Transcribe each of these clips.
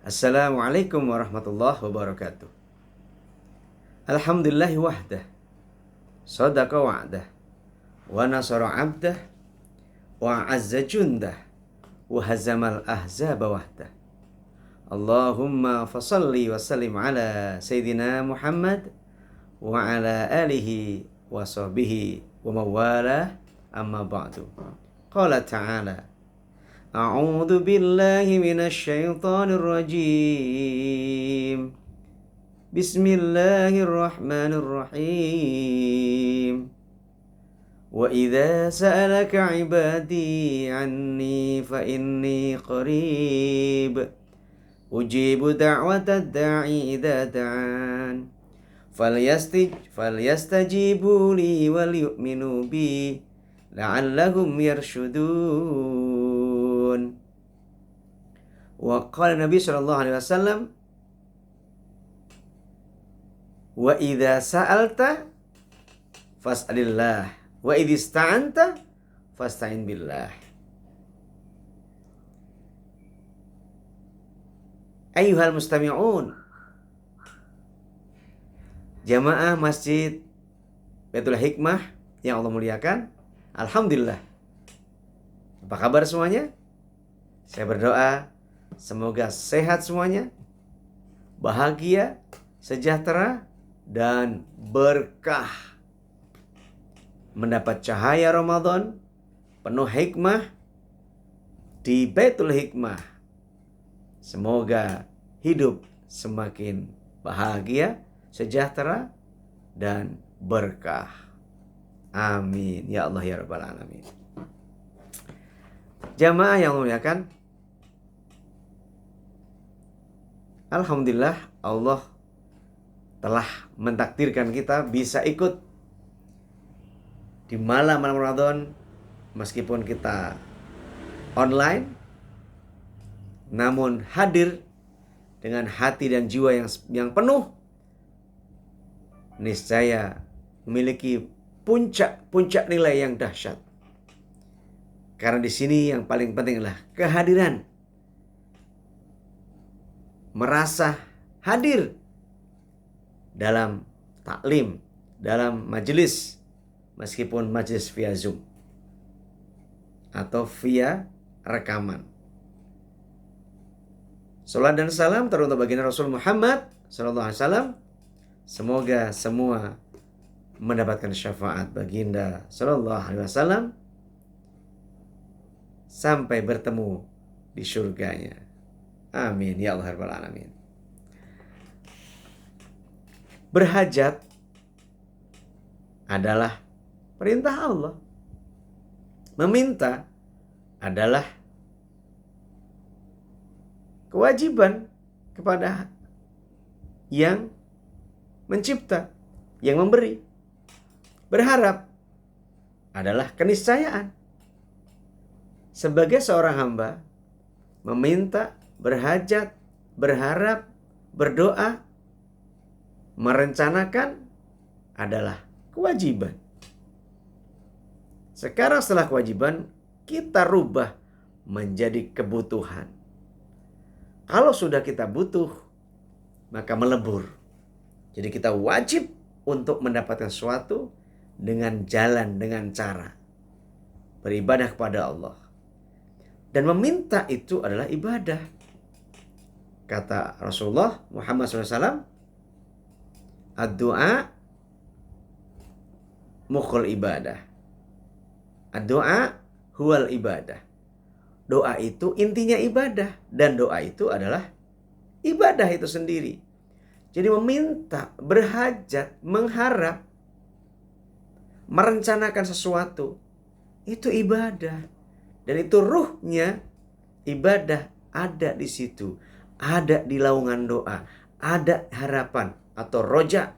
Assalamualaikum warahmatullahi wabarakatuh. Alhamdulillahi wahdah, sadaqa wa'dah, wa nasara abdah, wa azza jundah, wa hazamal ahzaba wahdah. Allahumma fasalli wa sallim ala Sayyidina Muhammad wa ala alihi wa sahbihi wa mawalah, amma ba'du. Qala ta'ala, A'udzu billahi minasy syaithanir rajim. Bismillahirrahmanirrahim. Wa idza sa'alaka 'ibadi 'anni fa inni qarib. Ujibu da'watad da'i idza da'an. Falyastajibu li wal yu'minu bi la'allahum yarshudun. Wa qala Nabi sallallahu alaihi wasallam, wa idza sa'alta fas'alillah wa idza ista'anta fasta'in billah. Ayyuhal mustami'un, jamaah Masjid Baitul Hikmah yang Allah muliakan, alhamdulillah. Apa kabar semuanya? Saya berdoa semoga sehat semuanya, bahagia, sejahtera, dan berkah. Mendapat cahaya Ramadan penuh hikmah di Baitul Hikmah. Semoga hidup semakin bahagia, sejahtera, dan berkah. Amin. Ya Allah ya Rabbal Alamin. Jamaah yang muliakan, alhamdulillah Allah telah mentakdirkan kita bisa ikut di malam-malam Ramadan meskipun kita online, namun hadir dengan hati dan jiwa yang penuh, niscaya memiliki puncak nilai yang dahsyat. Karena di sini yang paling penting adalah kehadiran. Merasa hadir dalam taklim, dalam majelis, meskipun majelis via Zoom atau via rekaman. Salat dan salam teruntuk baginda Rasul Muhammad sallallahu alaihi wasallam. Semoga semua mendapatkan syafaat baginda sallallahu alaihi wasallam sampai bertemu di surganya. Amin ya Allah rabbal alamin. Berhajat adalah perintah Allah. Meminta adalah kewajiban kepada yang mencipta, yang memberi. Berharap adalah keniscayaan. Sebagai seorang hamba, meminta, berhajat, berharap, berdoa, merencanakan adalah kewajiban. Sekarang setelah kewajiban, kita rubah menjadi kebutuhan. Kalau sudah kita butuh, maka melebur. Jadi kita wajib untuk mendapatkan sesuatu dengan jalan, dengan cara beribadah kepada Allah. Dan meminta itu adalah ibadah. Kata Rasulullah Muhammad SAW, ad-du'a mukhul ibadah. Ad-du'a huwal ibadah. Doa itu intinya ibadah. Dan doa itu adalah ibadah itu sendiri. Jadi meminta, berhajat, mengharap, merencanakan sesuatu, itu ibadah. Dan itu ruhnya ibadah ada di situ. Ada di laungan doa. Ada harapan atau roja.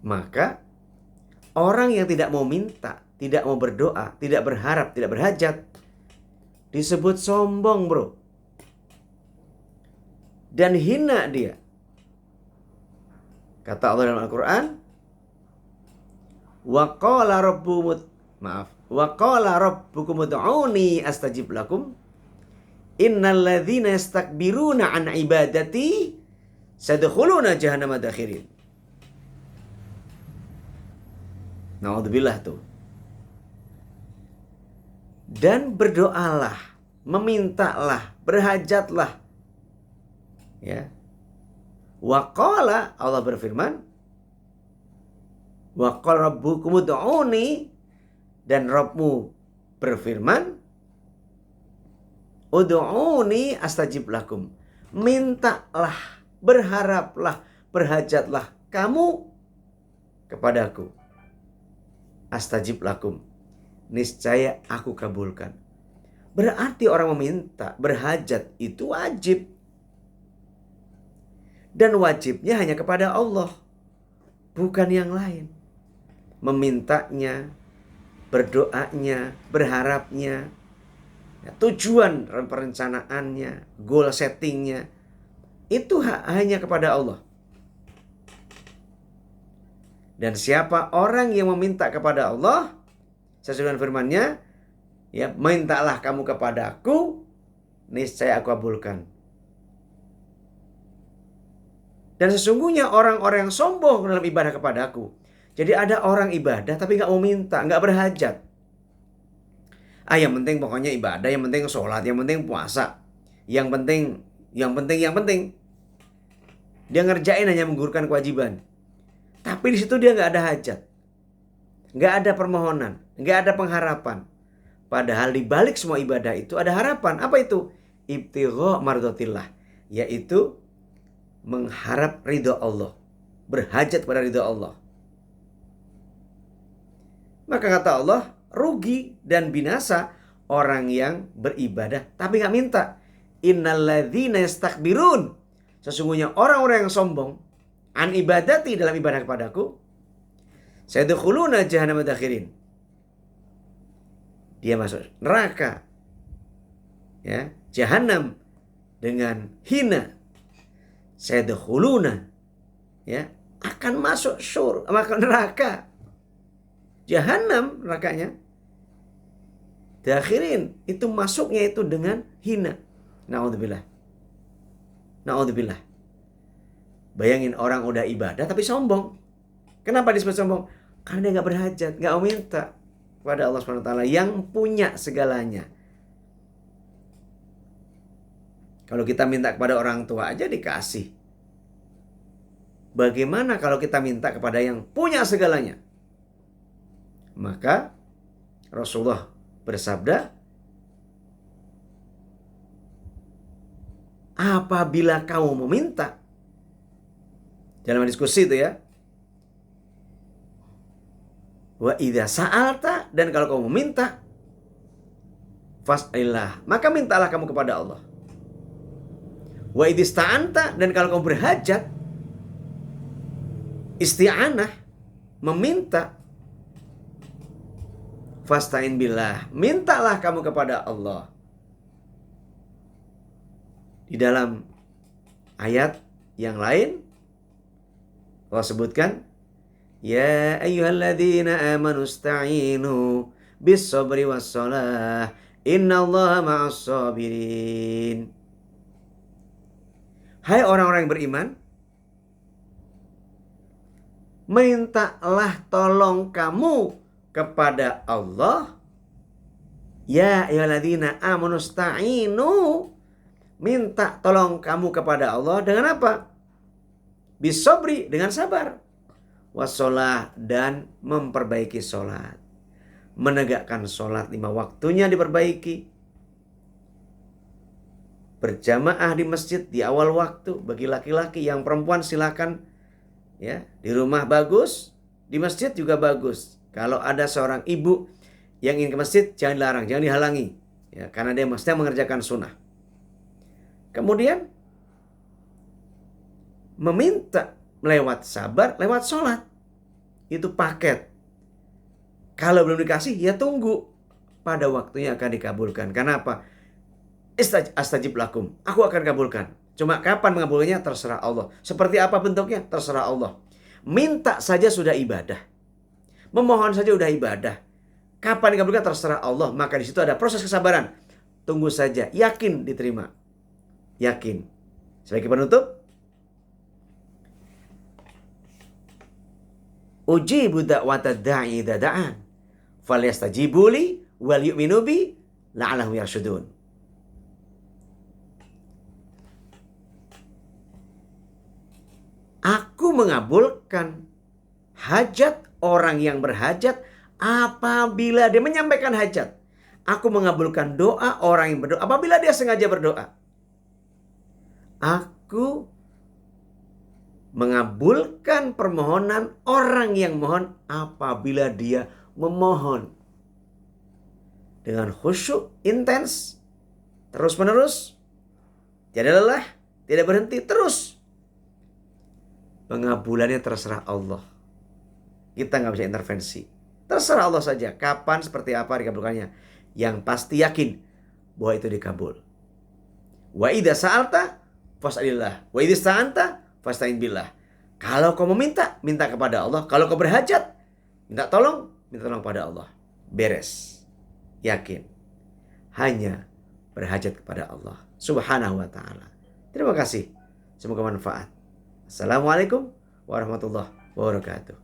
Maka orang yang tidak mau minta, tidak mau berdoa, tidak berharap, tidak berhajat, disebut sombong, bro. Dan hina dia. Kata Allah dalam Al-Quran, wa qala rabbukum ud'uni astajib lakum. Innalladzina yastakbiruna an ibadati sadkhuluna jahannama dakhirin. Naudzubillah tuh. Dan berdoalah, memintalah, berhajatlah. Ya. Wa qala, Allah berfirman, wa qala rabbukum ud'uni, dan Rabbmu berfirman, ud'uni astajib lakum. Mintalah, berharaplah, berhajatlah kamu kepadaku. Astajib lakum. Niscaya aku kabulkan. Berarti orang meminta, berhajat itu wajib. Dan wajibnya hanya kepada Allah, bukan yang lain. Memintanya, berdoanya, berharapnya, tujuan perencanaannya, goal settingnya, itu hanya kepada Allah. Dan siapa orang yang meminta kepada Allah, sesuai dengan firman-Nya, ya, mintalah kamu kepadaku, niscaya aku kabulkan. Dan sesungguhnya orang-orang yang sombong dalam ibadah kepadaku. Jadi ada orang ibadah tapi gak mau minta, gak berhajat. Yang penting pokoknya ibadah, yang penting sholat, yang penting puasa. Yang penting. Dia ngerjain hanya menggugurkan kewajiban. Tapi di situ dia gak ada hajat. Gak ada permohonan, gak ada pengharapan. Padahal di balik semua ibadah itu ada harapan. Apa itu? Ibtigha mardatillah. Yaitu mengharap ridho Allah, berhajat pada ridho Allah. Maka kata Allah, rugi dan binasa orang yang beribadah tapi gak minta. Innalladzina yastakbirun, sesungguhnya orang-orang yang sombong an ibadati, dalam ibadah kepadaku, sayadkhuluna jahannama dakhirin, dia masuk neraka, ya, jahanam dengan hina. Sayadkhuluna, ya, akan masuk neraka, jahanam nerakanya. Dakhirin, itu masuknya itu dengan hina. Naudzubillah. Bayangin orang udah ibadah tapi sombong. Kenapa disebut sombong? Karena dia gak berhajat, gak mau minta kepada Allah SWT yang punya segalanya. Kalau kita minta kepada orang tua aja dikasih. Bagaimana kalau kita minta kepada yang punya segalanya? Maka Rasulullah bersabda, apabila kamu meminta, dalam diskusi itu ya, wa idza sa'alta, dan kalau kamu meminta, fas'illah, maka mintalah kamu kepada Allah. Wa idista'anta, dan kalau kamu berhajat, isti'anah, meminta, fasta'in billah, mintalah kamu kepada Allah. Di dalam ayat yang lain Allah sebutkan, ya ayyuhalladzina amanu ista'inu bis sabri was salah innallaha ma'as sabirin. Hai orang-orang yang beriman, mintalah tolong kamu kepada Allah. Ya ayyuhalladzina amanu ista'inu, minta tolong kamu kepada Allah dengan apa? Bisobri, dengan sabar. Wassalah, dan memperbaiki sholat. Menegakkan sholat 5 waktunya diperbaiki. Berjamaah di masjid di awal waktu bagi laki-laki, yang perempuan silakan, ya, di rumah bagus, di masjid juga bagus. Kalau ada seorang ibu yang ingin ke masjid, jangan dilarang, jangan dihalangi, ya, karena dia mesti mengerjakan sunnah. Kemudian meminta lewat sabar, lewat sholat. Itu paket. Kalau belum dikasih, ya tunggu. Pada waktunya akan dikabulkan. Karena apa? Astajib lakum, aku akan kabulkan. Cuma kapan mengabulkannya terserah Allah. Seperti apa bentuknya terserah Allah. Minta saja sudah ibadah. Memohon saja sudah ibadah. Kapan dikabulkan terserah Allah. Maka di situ ada proses kesabaran. tunggu saja. Yakin diterima. Yakin. Sebagai penutup, ujibu da'watad da'i idza da'an falyastajibu li wal yu'minu bi la'allahum yarshudun. Aku mengabulkan hajat orang yang berhajat apabila dia menyampaikan hajat. Aku mengabulkan doa orang yang berdoa apabila dia sengaja berdoa. Aku mengabulkan permohonan orang yang mohon apabila dia memohon. Dengan khusyuk, intens, terus-menerus, tidak lelah, tidak berhenti, terus. Pengabulannya terserah Allah. Kita nggak bisa intervensi. Terserah Allah saja. Kapan, seperti apa dikabulkannya. Yang pasti yakin bahwa itu dikabul. Wa idza sa'alta fas'alillah. Wa idza sta'anta fasta'in billah. Kalau kau meminta, minta kepada Allah. Kalau kau berhajat, minta tolong pada Allah. Beres. Yakin. Hanya berhajat kepada Allah Subhanahu wa ta'ala. Terima kasih. Semoga manfaat. Assalamualaikum warahmatullahi wabarakatuh.